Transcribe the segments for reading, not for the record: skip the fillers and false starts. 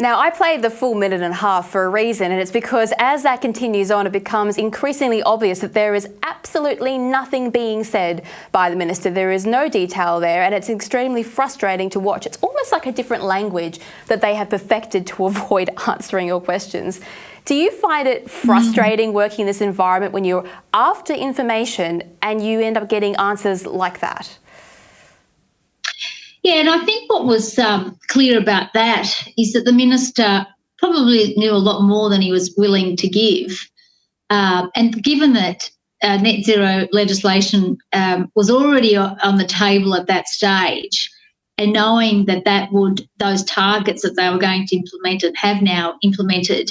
Now, I played the full minute and a half for a reason, and it's because as that continues on, it becomes increasingly obvious that there is absolutely nothing being said by the minister. There is no detail there, and it's extremely frustrating to watch. It's almost like a different language that they have perfected to avoid answering your questions. Do you find it frustrating working in this environment when you're after information and you end up getting answers like that? Yeah, and I think what was clear about that is that the minister probably knew a lot more than he was willing to give. And given that net zero legislation was already on the table at that stage, and knowing that those targets that they were going to implement and have now implemented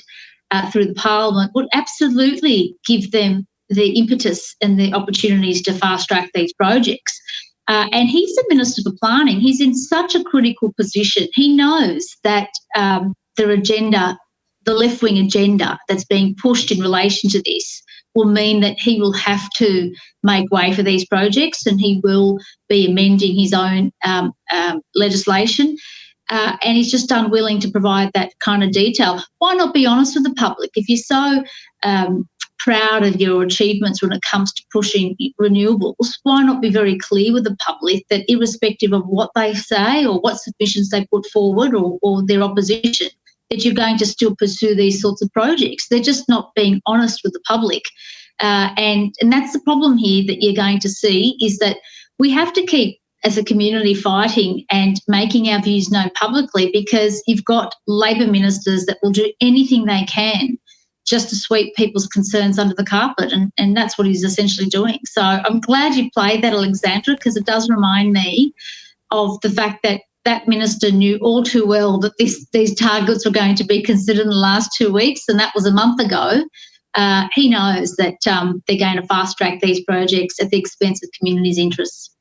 through the Parliament would absolutely give them the impetus and the opportunities to fast-track these projects. And he's the Minister for Planning. He's in such a critical position. He knows that the agenda, the left-wing agenda that's being pushed in relation to this will mean that he will have to make way for these projects, and he will be amending his own legislation. And he's just unwilling to provide that kind of detail. Why not be honest with the public? If you're so proud of your achievements when it comes to pushing renewables, why not be very clear with the public that irrespective of what they say or what submissions they put forward or their opposition, that you're going to still pursue these sorts of projects? They're just not being honest with the public. And that's the problem here that you're going to see, is that we have to keep, as a community, fighting and making our views known publicly, because you've got Labor ministers that will do anything they can just to sweep people's concerns under the carpet, and that's what he's essentially doing. So I'm glad you played that, Alexandra, because it does remind me of the fact that that minister knew all too well that these targets were going to be considered in the last 2 weeks, and that was a month ago. He knows that they're going to fast-track these projects at the expense of communities' interests.